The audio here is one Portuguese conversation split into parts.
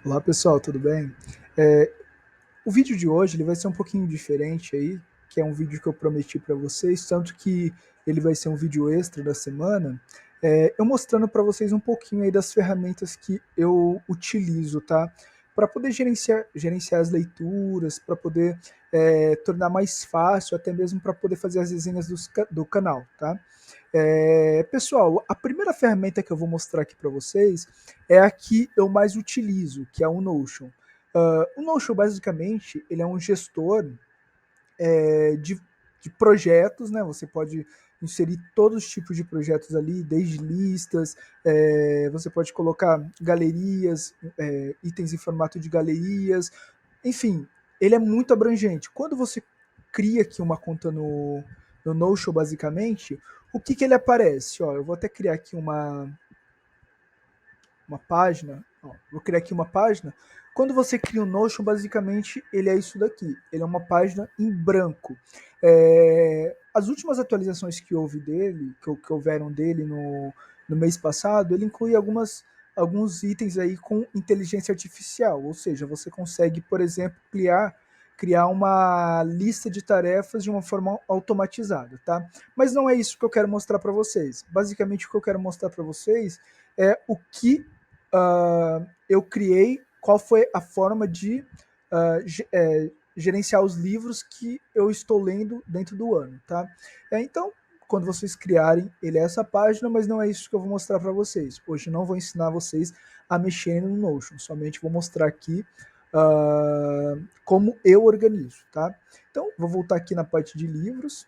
Olá pessoal, tudo bem? É, o vídeo de hoje ele vai ser um pouquinho diferente aí, que é um vídeo que eu prometi para vocês, tanto que ele vai ser um vídeo extra da semana, eu mostrando para vocês um pouquinho aí das ferramentas que eu utilizo, tá? Para poder gerenciar as leituras, para poder tornar mais fácil, até mesmo para poder fazer as resenhas do canal, tá? Pessoal, a primeira ferramenta que eu vou mostrar aqui para vocês é a que eu mais utilizo, que é o Notion. O Notion, basicamente, ele é um gestor de projetos, né? Você pode inserir todos os tipos de projetos ali, desde listas, você pode colocar galerias, itens em formato de galerias, enfim, ele é muito abrangente. Quando você cria aqui uma conta no Notion, basicamente, o que ele aparece? Ó, eu vou até criar aqui uma página, ó, vou criar aqui uma página. Quando você cria um Notion, basicamente ele é isso daqui. Ele é uma página em branco. As últimas atualizações que houve dele, que houveram dele no mês passado, ele inclui alguns itens aí com inteligência artificial. Ou seja, você consegue, por exemplo, criar uma lista de tarefas de uma forma automatizada, tá? Mas não é isso que eu quero mostrar para vocês. Basicamente, o que eu quero mostrar para vocês é o que eu criei, qual foi a forma de gerenciar os livros que eu estou lendo dentro do ano, tá? Então, quando vocês criarem, ele é essa página, mas não é isso que eu vou mostrar para vocês. Hoje não vou ensinar vocês a mexerem no Notion, somente vou mostrar aqui como eu organizo, tá? Então, vou voltar aqui na parte de livros.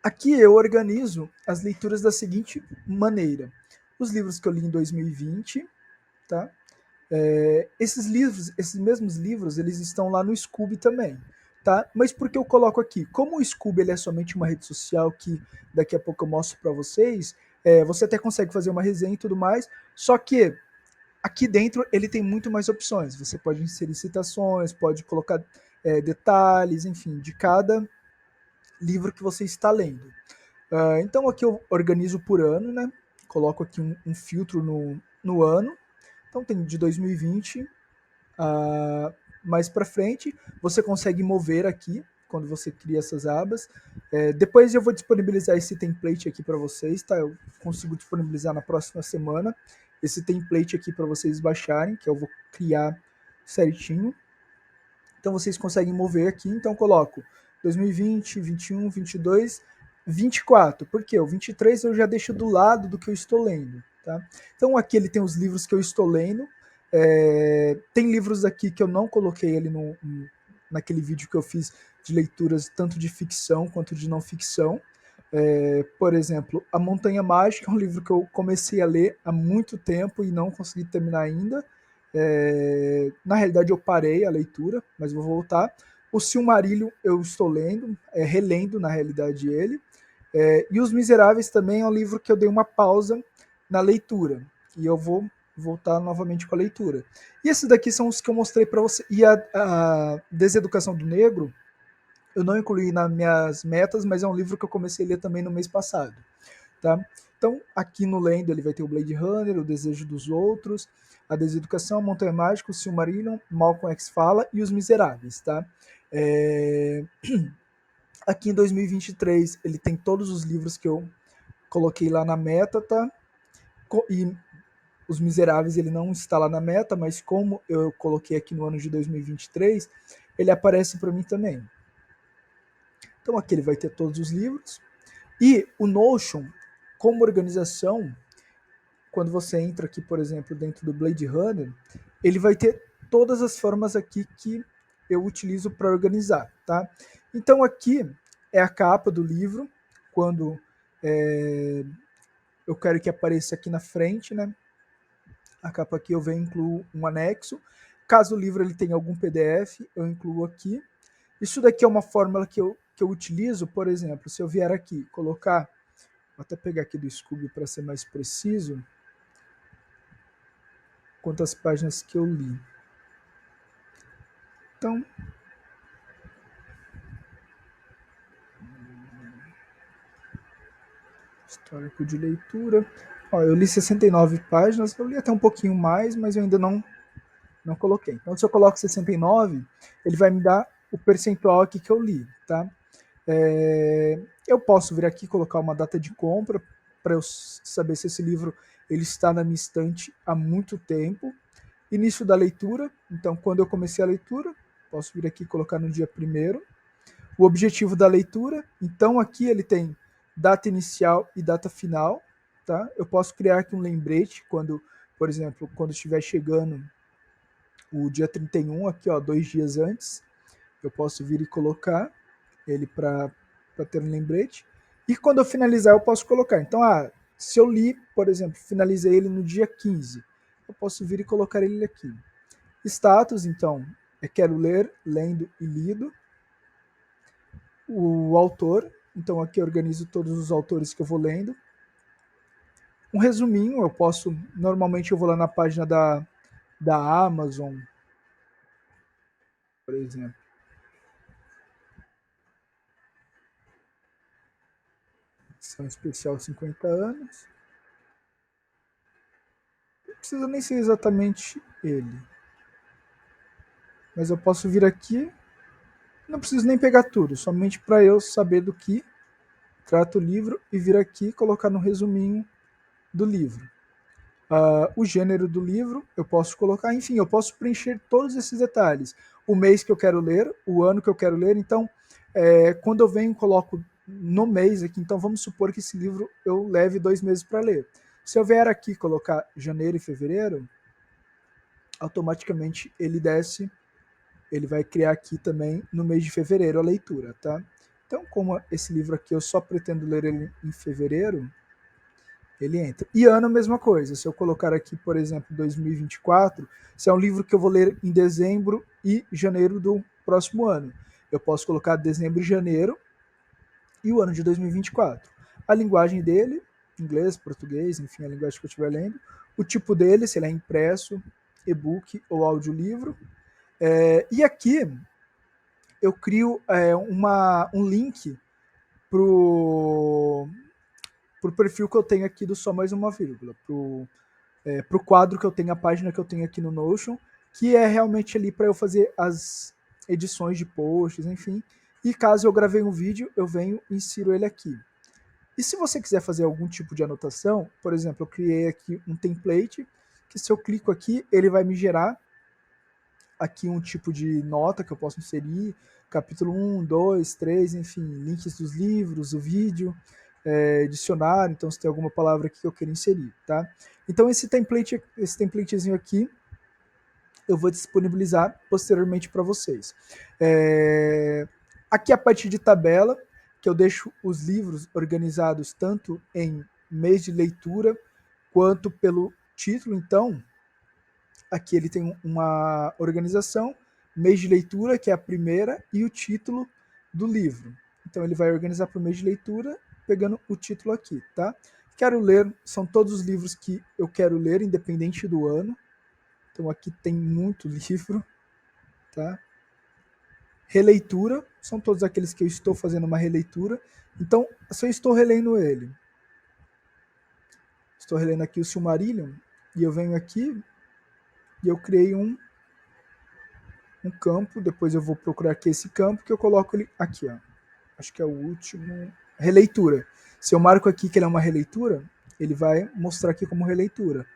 Aqui eu organizo as leituras da seguinte maneira: os livros que eu li em 2020, tá? Esses mesmos livros, eles estão lá no Scoob também, tá? Mas por que eu coloco aqui? Como o Scoob ele é somente uma rede social que daqui a pouco eu mostro para vocês, você até consegue fazer uma resenha e tudo mais, só que aqui dentro ele tem muito mais opções. Você pode inserir citações, pode colocar detalhes, enfim, de cada livro que você está lendo. Então aqui eu organizo por ano, né? Coloco aqui um filtro no ano. Então tem de 2020 mais para frente. Você consegue mover aqui quando você cria essas abas. Depois eu vou disponibilizar esse template aqui para vocês, tá? Eu consigo disponibilizar na próxima semana esse template aqui para vocês baixarem, que eu vou criar certinho. Então vocês conseguem mover aqui. Então eu coloco 2020, 21, 22, 24. Por quê? O 23 eu já deixo do lado do que eu estou lendo. Tá? Então aqui ele tem os livros que eu estou lendo. Tem livros aqui que eu não coloquei ele naquele vídeo que eu fiz de leituras tanto de ficção quanto de não ficção. Por exemplo, A Montanha Mágica é um livro que eu comecei a ler há muito tempo e não consegui terminar ainda. Na realidade, eu parei a leitura, mas vou voltar. O Silmarillion eu estou lendo, relendo na realidade ele. E Os Miseráveis também é um livro que eu dei uma pausa na leitura. E eu vou voltar novamente com a leitura. E esses daqui são os que eu mostrei para você. E a Deseducação do Negro, eu não incluí nas minhas metas, mas é um livro que eu comecei a ler também no mês passado. Tá? Então, aqui no Lendo ele vai ter o Blade Runner, O Desejo dos Outros, A Deseducação, A Montanha Mágica, o Silmarillion, Malcolm X Fala e Os Miseráveis. Tá? É... Aqui em 2023 ele tem todos os livros que eu coloquei lá na meta, tá? E Os Miseráveis ele não está lá na meta, mas como eu coloquei aqui no ano de 2023, ele aparece para mim também. Então aqui ele vai ter todos os livros. E o Notion, como organização, quando você entra aqui, por exemplo, dentro do Blade Runner, ele vai ter todas as formas aqui que eu utilizo para organizar, tá? Então aqui é a capa do livro, quando eu quero que apareça aqui na frente, né? A capa aqui eu venho incluo um anexo. Caso o livro ele tenha algum PDF, eu incluo aqui. Isso daqui é uma fórmula que eu utilizo, por exemplo, se eu vier aqui colocar, vou até pegar aqui do Scooby para ser mais preciso, quantas páginas que eu li. Então, histórico de leitura. Ó, eu li 69 páginas, eu li até um pouquinho mais, mas eu ainda não Não coloquei. Então, se eu coloco 69, ele vai me dar o percentual aqui que eu li, tá? Eu posso vir aqui e colocar uma data de compra para eu saber se esse livro ele está na minha estante há muito tempo. Início da leitura, então quando eu comecei a leitura, posso vir aqui e colocar no dia 1º. O objetivo da leitura, então aqui ele tem data inicial e data final, tá? Eu posso criar aqui um lembrete quando, por exemplo, quando estiver chegando o dia 31, aqui ó, 2 dias antes, eu posso vir e colocar ele para ter um lembrete. E quando eu finalizar, eu posso colocar. Então, se eu li, por exemplo, finalizei ele no dia 15, eu posso vir e colocar ele aqui. Status, então, quero ler, lendo e lido. O autor, então aqui eu organizo todos os autores que eu vou lendo. Um resuminho, eu posso, normalmente eu vou lá na página da Amazon, por exemplo. Edição especial 50 anos. Não precisa nem ser exatamente ele. Mas eu posso vir aqui, não preciso nem pegar tudo, somente para eu saber do que trata o livro e vir aqui e colocar no resuminho do livro. O gênero do livro eu posso colocar, enfim, eu posso preencher todos esses detalhes. O mês que eu quero ler, o ano que eu quero ler, então, quando eu venho coloco no mês aqui, então vamos supor que esse livro eu leve 2 meses para ler. Se eu vier aqui colocar janeiro e fevereiro, automaticamente ele desce, ele vai criar aqui também no mês de fevereiro a leitura, tá? Então, como esse livro aqui eu só pretendo ler ele em fevereiro, ele entra. E ano, a mesma coisa. Se eu colocar aqui, por exemplo, 2024, se é um livro que eu vou ler em dezembro e janeiro do próximo ano, eu posso colocar dezembro e janeiro e o ano de 2024. A linguagem dele, inglês, português, enfim, a linguagem que eu estiver lendo. O tipo dele, se ele é impresso, e-book ou audiolivro. E aqui eu crio um link pro perfil que eu tenho aqui do Só Mais Uma Vírgula, pro quadro que eu tenho, a página que eu tenho aqui no Notion, que é realmente ali para eu fazer as edições de posts, enfim. E caso eu gravei um vídeo, eu venho e insiro ele aqui. E se você quiser fazer algum tipo de anotação, por exemplo, eu criei aqui um template, que se eu clico aqui, ele vai me gerar aqui um tipo de nota que eu posso inserir, capítulo 1, 2, 3, enfim, links dos livros, o vídeo, dicionário, então se tem alguma palavra aqui que eu queira inserir, tá? Então esse templatezinho aqui eu vou disponibilizar posteriormente para vocês. Aqui a parte de tabela, que eu deixo os livros organizados tanto em mês de leitura quanto pelo título, então aqui ele tem uma organização, mês de leitura, que é a primeira, e o título do livro. Então ele vai organizar para o mês de leitura, pegando o título aqui, tá? Quero ler, são todos os livros que eu quero ler, independente do ano. Então aqui tem muito livro, tá? Releitura, são todos aqueles que eu estou fazendo uma releitura. Então, se eu estou relendo ele, estou relendo aqui o Silmarillion, e eu venho aqui e eu criei um campo, depois eu vou procurar aqui esse campo, que eu coloco ele aqui, ó. Acho que é o último. Releitura. Se eu marco aqui que ele é uma releitura, ele vai mostrar aqui como releitura.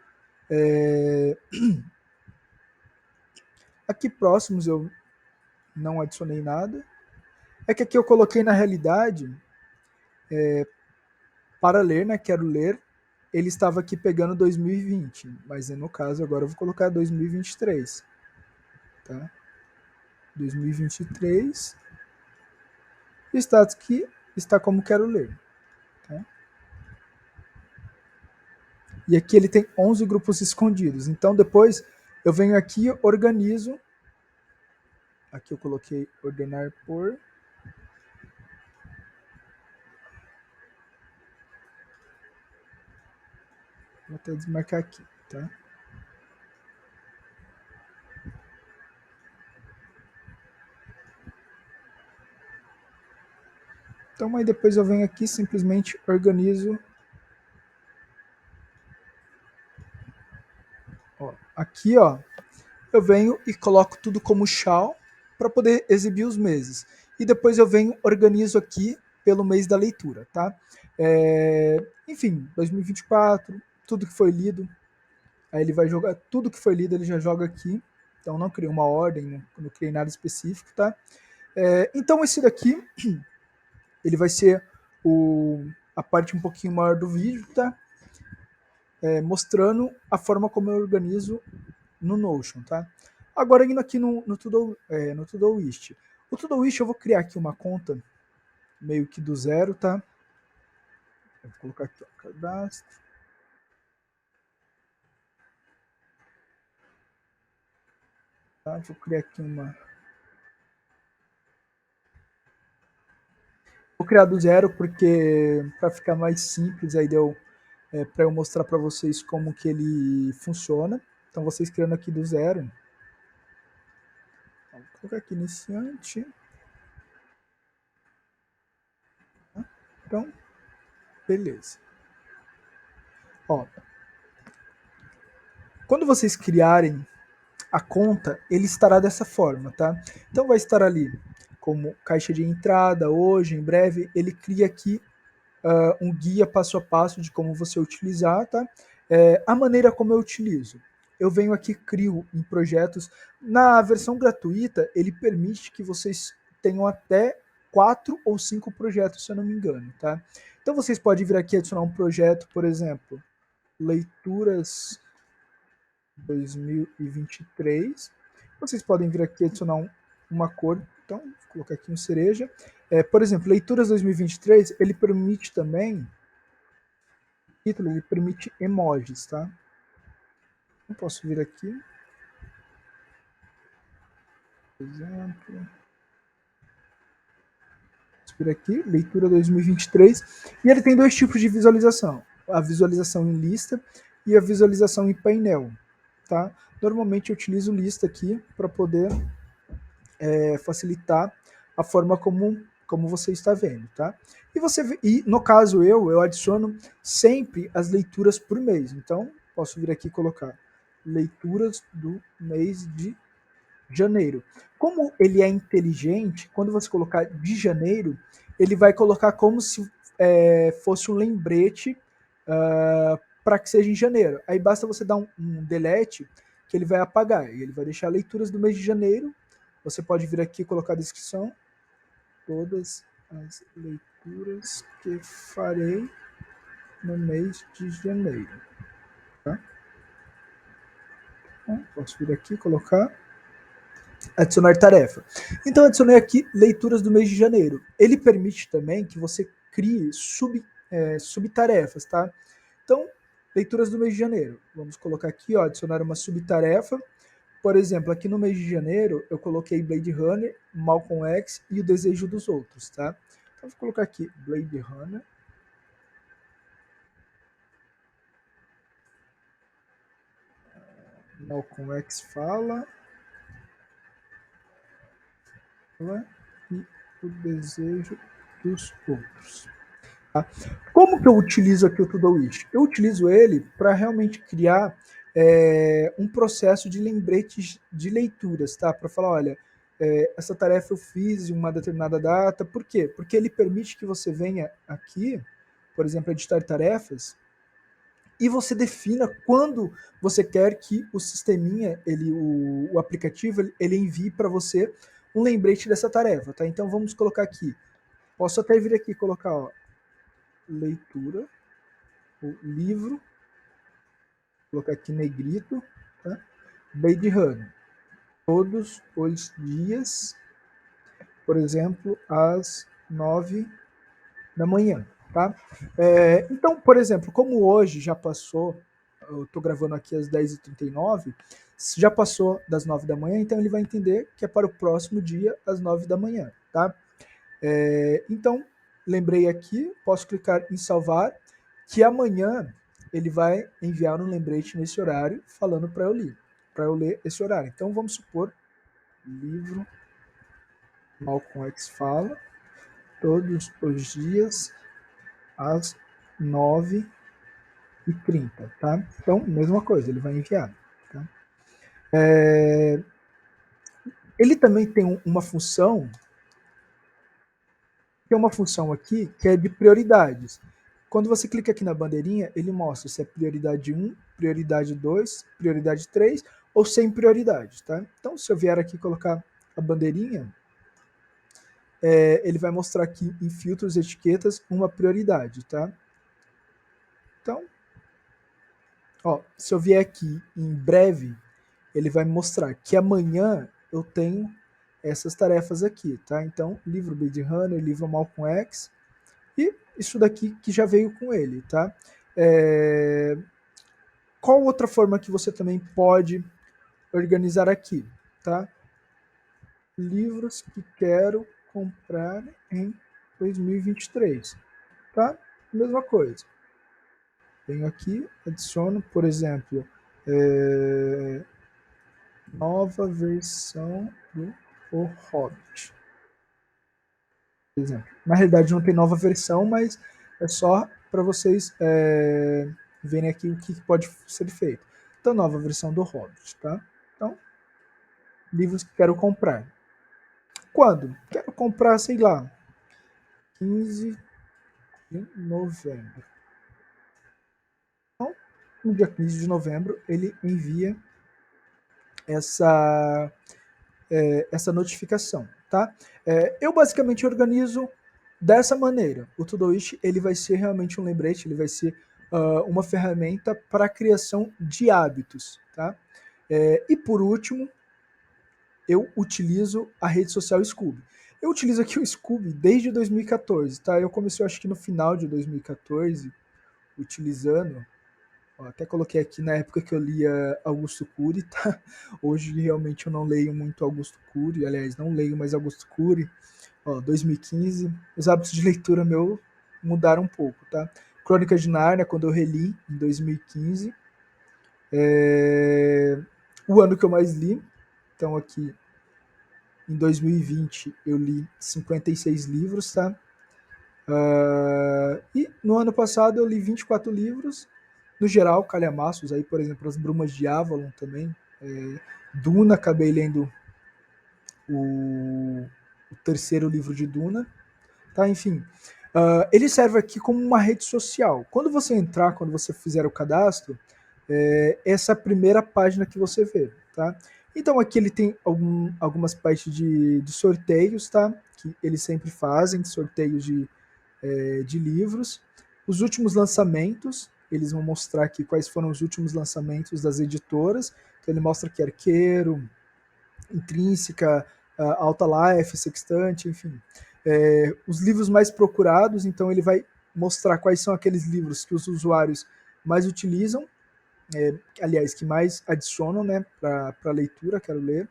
Aqui próximos eu não adicionei nada. É que aqui eu coloquei na realidade para ler, né? Quero ler. Ele estava aqui pegando 2020, mas no caso agora eu vou colocar 2023, tá? 2023. O status que está como quero ler, tá? E aqui ele tem 11 grupos escondidos. Então depois eu venho aqui e organizo. Aqui eu coloquei ordenar por. Vou até desmarcar aqui, tá? Então aí depois eu venho aqui simplesmente organizo. Ó, aqui, ó, eu venho e coloco tudo como shall para poder exibir os meses. E depois eu venho, organizo aqui pelo mês da leitura, tá? Enfim, 2024, tudo que foi lido, aí ele vai jogar tudo que foi lido, ele já joga aqui. Então não criei uma ordem, não criei nada específico, tá? Então esse daqui, ele vai ser a parte um pouquinho maior do vídeo, tá? Mostrando a forma como eu organizo no Notion, tá? Agora indo aqui no Todoist. O Todoist eu vou criar aqui uma conta meio que do zero, tá? Eu vou colocar aqui, ó, cadastro. Tá? Vou criar aqui uma. Vou criar do zero porque para ficar mais simples aí deu para eu mostrar para vocês como que ele funciona. Então vocês criando aqui do zero. Vou colocar aqui iniciante. Tá? Então, beleza. Ó, quando vocês criarem a conta, ele estará dessa forma, tá? Então vai estar ali como caixa de entrada, hoje, em breve, ele cria aqui um guia passo a passo de como você utilizar, tá? A maneira como eu utilizo. Eu venho aqui, crio em projetos. Na versão gratuita, ele permite que vocês tenham até 4 ou 5 projetos, se eu não me engano, tá? Então vocês podem vir aqui adicionar um projeto, por exemplo, leituras 2023. Vocês podem vir aqui adicionar uma cor, então vou colocar aqui um cereja. Por exemplo, leituras 2023, ele permite também, título, ele permite emojis, tá? Eu posso vir aqui, por exemplo, posso vir aqui, leitura 2023, e ele tem 2 tipos de visualização, a visualização em lista e a visualização em painel, tá? Normalmente eu utilizo lista aqui para poder facilitar a forma como você está vendo, tá? E no caso eu adiciono sempre as leituras por mês. Então, posso vir aqui e colocar leituras do mês de janeiro. Como ele é inteligente, quando você colocar de janeiro, ele vai colocar como se fosse um lembrete para que seja em janeiro. Aí basta você dar um delete que ele vai apagar. E ele vai deixar leituras do mês de janeiro. Você pode vir aqui e colocar a descrição. Todas as leituras que farei no mês de janeiro. Tá? Então, posso vir aqui e colocar adicionar tarefa. Então, adicionei aqui leituras do mês de janeiro. Ele permite também que você crie subtarefas, tá? Então, leituras do mês de janeiro. Vamos colocar aqui, ó, adicionar uma subtarefa. Por exemplo, aqui no mês de janeiro, eu coloquei Blade Runner, Malcolm X e O Desejo dos Outros, tá? Então, vou colocar aqui Blade Runner. Malcolm X fala. E O Desejo dos Outros. Tá? Como que eu utilizo aqui o Todoist? Eu utilizo ele para realmente criar um processo de lembretes de leituras, tá? Para falar, olha, essa tarefa eu fiz em uma determinada data. Por quê? Porque ele permite que você venha aqui, por exemplo, editar tarefas, e você defina quando você quer que o sisteminha, o aplicativo, ele envie para você um lembrete dessa tarefa, tá? Então vamos colocar aqui. Posso até vir aqui e colocar, ó, leitura, o livro, colocar aqui negrito, tá? Blade Runner. Todos os dias, por exemplo, às 9 da manhã, tá? Então, por exemplo, como hoje já passou, eu estou gravando aqui às 10h39, já passou das 9 da manhã, então ele vai entender que é para o próximo dia às 9 da manhã, tá? Então, lembrei aqui, posso clicar em salvar, que amanhã ele vai enviar um lembrete nesse horário, falando para eu ler esse horário. Então, vamos supor, livro Malcolm X fala, todos os dias, às 9h30, tá? Então, mesma coisa, ele vai enviar, tá? Ele também tem uma função, tem uma função aqui que é de prioridades. Quando você clica aqui na bandeirinha, ele mostra se é prioridade 1, prioridade 2, prioridade 3 ou sem prioridade, tá? Então, se eu vier aqui colocar a bandeirinha, ele vai mostrar aqui em filtros e etiquetas uma prioridade, tá? Então, ó, se eu vier aqui em breve, ele vai mostrar que amanhã eu tenho essas tarefas aqui, tá? Então, livro Blade Runner, livro Malcolm X, e isso daqui que já veio com ele, tá? Qual outra forma que você também pode organizar aqui, tá? Livros que quero comprar em 2023, tá? Mesma coisa. Venho aqui, adiciono, por exemplo, nova versão do O Hobbit. Por exemplo. Na realidade não tem nova versão, mas é só para vocês verem aqui o que pode ser feito. Então, nova versão do Hobbit, tá? Então, livros que quero comprar. Quando? Quero comprar, sei lá, 15 de novembro. Então, no dia 15 de novembro, ele envia essa notificação, tá? Eu basicamente organizo dessa maneira. O Todoist ele vai ser realmente um lembrete, ele vai ser uma ferramenta para a criação de hábitos, tá? E por último, eu utilizo a rede social Scoob. Eu utilizo aqui o Scoob desde 2014, tá? Eu comecei acho que no final de 2014 utilizando. Ó, até coloquei aqui na época que eu lia Augusto Cury, tá? Hoje realmente eu não leio muito Augusto Cury, aliás, não leio mais Augusto Cury. Ó, 2015, os hábitos de leitura meu mudaram um pouco, tá? Crônicas de Nárnia, quando eu reli em 2015. O ano que eu mais li, então aqui em 2020 eu li 56 livros, tá? E no ano passado eu li 24 livros, no geral, calhamaços, aí, por exemplo, As Brumas de Avalon também. Duna, acabei lendo o terceiro livro de Duna. Tá? Enfim, ele serve aqui como uma rede social. Quando você entrar, quando você fizer o cadastro, essa é a primeira página que você vê. Tá? Então aqui ele tem algumas partes de sorteios, tá? Que eles sempre fazem, sorteios de livros. Os últimos lançamentos, eles vão mostrar aqui quais foram os últimos lançamentos das editoras. Então ele mostra que Arqueiro, Intrínseca, Alta Life, Sextante, enfim. Os livros mais procurados, então ele vai mostrar quais são aqueles livros que os usuários mais utilizam, aliás, que mais adicionam, né, para a leitura, quero ler,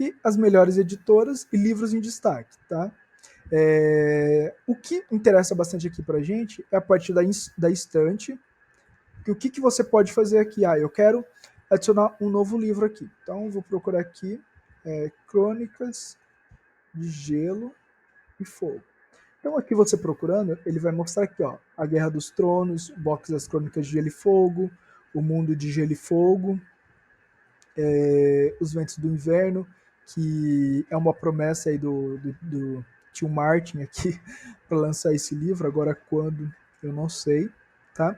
e as melhores editoras e livros em destaque, tá? O que interessa bastante aqui para a gente é a parte da estante. O que você pode fazer aqui? Eu quero adicionar um novo livro aqui. Então, vou procurar aqui Crônicas de Gelo e Fogo. Então, aqui você procurando, ele vai mostrar aqui, ó, A Guerra dos Tronos, o box das Crônicas de Gelo e Fogo, O Mundo de Gelo e Fogo, Os Ventos do Inverno, que é uma promessa aí do tio Martin aqui para lançar esse livro, agora quando eu não sei, tá?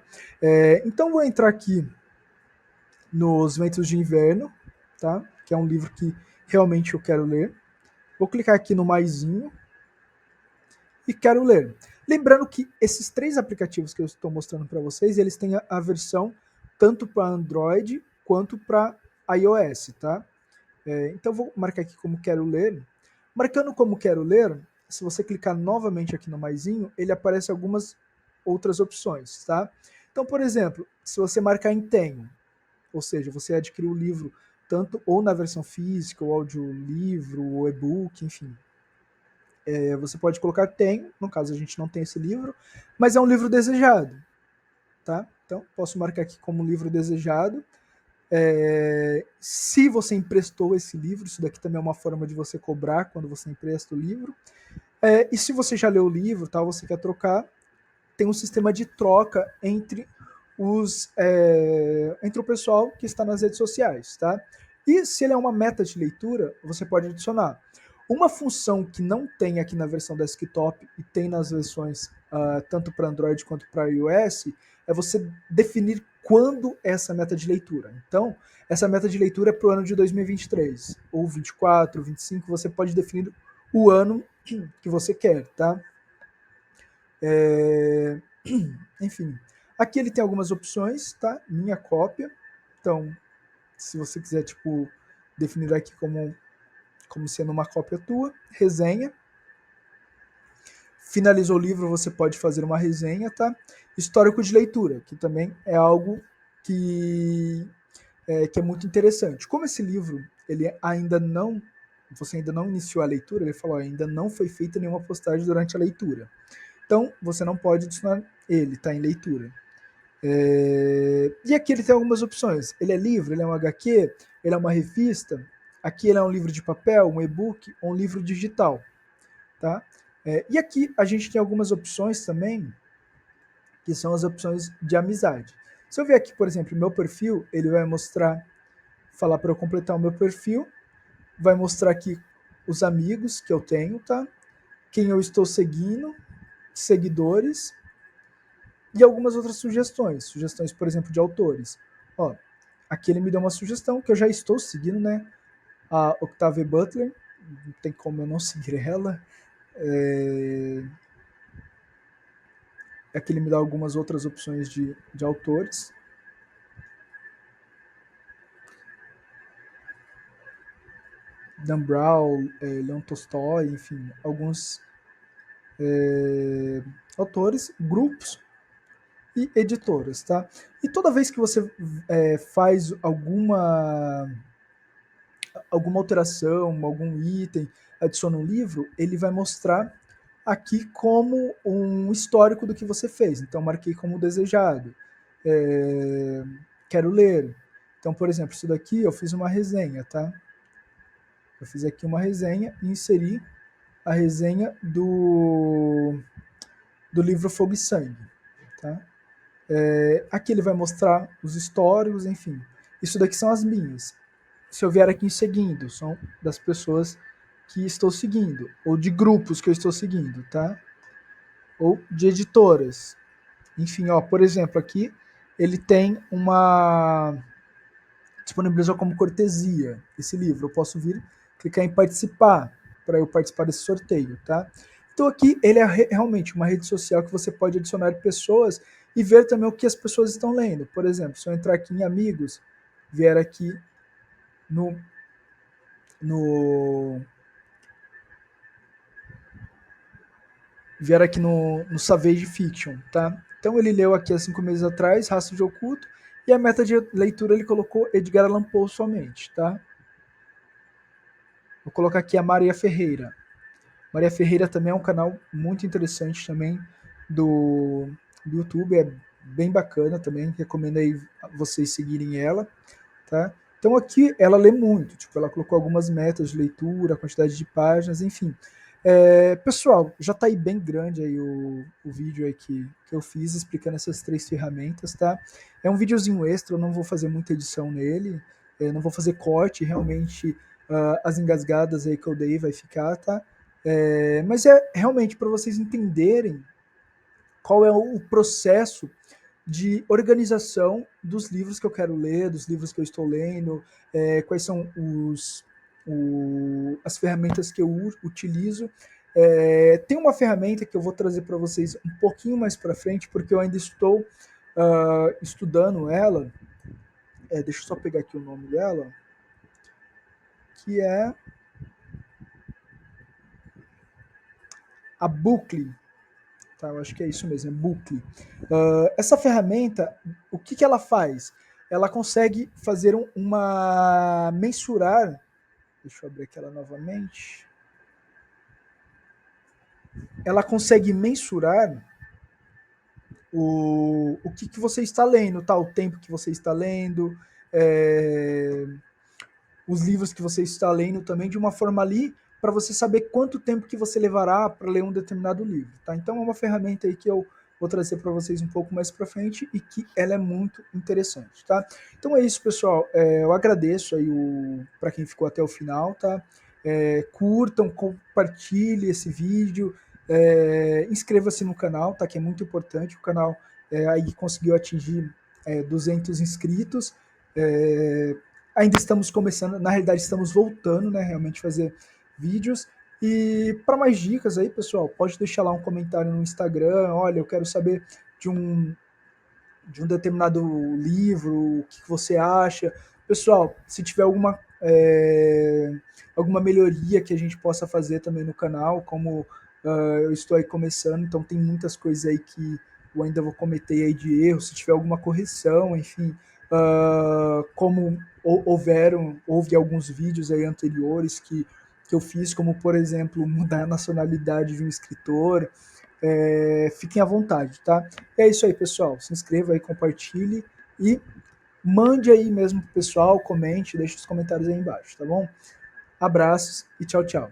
Então vou entrar aqui nos Ventos de Inverno, tá? Que é um livro que realmente eu quero ler. Vou clicar aqui no maisinho e quero ler. Lembrando que esses três aplicativos que eu estou mostrando para vocês, eles têm a versão tanto para Android quanto para iOS, tá? Então vou marcar aqui como quero ler. Marcando como quero ler, se você clicar novamente aqui no maisinho, ele aparece algumas outras opções, tá? Então, por exemplo, se você marcar em tenho, ou seja, você adquiriu o livro tanto ou na versão física, ou audiolivro, ou e-book, enfim. Você pode colocar tenho, no caso a gente não tem esse livro, mas é um livro desejado, tá? Então, posso marcar aqui como livro desejado. Se você emprestou esse livro, isso daqui também é uma forma de você cobrar quando você empresta o livro. E se você já leu o livro, tá, você quer trocar, tem um sistema de troca entre o pessoal que está nas redes sociais, tá? E se ele é uma meta de leitura, você pode adicionar. Uma função que não tem aqui na versão desktop e tem nas versões tanto para Android quanto para iOS é você definir quando é essa meta de leitura. Então, essa meta de leitura é para o ano de 2023, ou 24, 25, você pode definir o ano que você quer, tá? Enfim, aqui ele tem algumas opções, tá? Minha cópia. Então, se você quiser, tipo, definir aqui como sendo uma cópia tua, resenha. Finalizou o livro, você pode fazer uma resenha, tá? Histórico de leitura, que também é algo que é muito interessante. Como esse livro, ele ainda não, você ainda não iniciou a leitura, ele falou, ainda não foi feita nenhuma postagem durante a leitura. Então, você não pode adicionar ele, tá em leitura. E aqui ele tem algumas opções. Ele é livro, ele é um HQ, ele é uma revista. Aqui ele é um livro de papel, um e-book ou um livro digital. Tá? E aqui a gente tem algumas opções também, que são as opções de amizade. Se eu ver aqui, por exemplo, o meu perfil, ele vai mostrar, falar para eu completar o meu perfil, vai mostrar aqui os amigos que eu tenho, tá? Quem eu estou seguindo, seguidores e algumas outras sugestões. Sugestões, por exemplo, de autores. Ó, aqui ele me deu uma sugestão que eu já estou seguindo, né? A Octavia Butler, não tem como eu não seguir ela. Aqui ele me dá algumas outras opções de autores. Dan Brown, Leon Tolstói, enfim, alguns autores, grupos e editoras, tá? E toda vez que você faz alguma alteração, algum item, adiciona um livro, ele vai mostrar aqui como um histórico do que você fez. Então, marquei como desejado. Quero ler. Então, por exemplo, isso daqui eu fiz uma resenha, tá? Eu fiz aqui uma resenha e inseri a resenha do livro Fogo e Sangue, tá? Aqui ele vai mostrar os históricos, enfim. Isso daqui são as minhas. Se eu vier aqui em seguindo, são das pessoas que estou seguindo, ou de grupos que eu estou seguindo, tá? Ou de editoras. Enfim, ó, por exemplo, aqui ele tem uma disponibilizou como cortesia esse livro. Eu posso vir clicar em participar para eu participar desse sorteio, tá? Então aqui ele é realmente uma rede social que você pode adicionar pessoas e ver também o que as pessoas estão lendo. Por exemplo, se eu entrar aqui em amigos, vier aqui no no vier aqui no Savage Fiction, tá? Então ele leu aqui há 5 meses atrás, Rastro de Oculto, e a meta de leitura ele colocou Edgar Allan Poe somente, tá? Vou colocar aqui a Maria Ferreira. Maria Ferreira também é um canal muito interessante também do YouTube, é bem bacana também, recomendo aí vocês seguirem ela, tá? Então aqui ela lê muito, tipo, ela colocou algumas metas de leitura, quantidade de páginas, enfim. Pessoal, já tá aí bem grande aí o vídeo aí que eu fiz explicando essas 3 ferramentas, tá? É um videozinho extra, eu não vou fazer muita edição nele, não vou fazer corte, realmente as engasgadas aí que eu dei vai ficar, tá? Mas é realmente para vocês entenderem qual é o processo de organização dos livros que eu quero ler, dos livros que eu estou lendo, quais são as ferramentas que eu utilizo. Tem uma ferramenta que eu vou trazer para vocês um pouquinho mais para frente, porque eu ainda estou estudando ela. Deixa eu só pegar aqui o nome dela, que é a Bookly. Tá, eu acho que é isso mesmo, é Bookly. Essa ferramenta, o que ela faz? Ela consegue fazer mensurar. Deixa eu abrir aqui ela novamente. Ela consegue mensurar o que você está lendo, tá? O tempo que você está lendo, os livros que você está lendo também, de uma forma ali para você saber quanto tempo que você levará para ler um determinado livro, tá? Então é uma ferramenta aí que eu vou trazer para vocês um pouco mais para frente e que ela é muito interessante, tá? Então é isso, pessoal. Eu agradeço aí para quem ficou até o final, tá? Curtam, compartilhem esse vídeo, inscreva-se no canal, tá? Que é muito importante. O canal aí conseguiu atingir 200 inscritos. É, ainda estamos começando, na realidade estamos voltando, né? Realmente fazer vídeos. E para mais dicas aí, pessoal, pode deixar lá um comentário no Instagram. Olha, eu quero saber de um de um determinado livro, o que você acha. Pessoal, se tiver alguma melhoria que a gente possa fazer também no canal, como eu estou aí começando, então tem muitas coisas aí que eu ainda vou cometer aí de erro, se tiver alguma correção, enfim, como houve alguns vídeos aí anteriores que eu fiz, como por exemplo, mudar a nacionalidade de um escritor, fiquem à vontade, tá? É isso aí, pessoal. Se inscreva aí, compartilhe e mande aí mesmo pro pessoal, comente, deixe os comentários aí embaixo, tá bom? Abraços e tchau, tchau.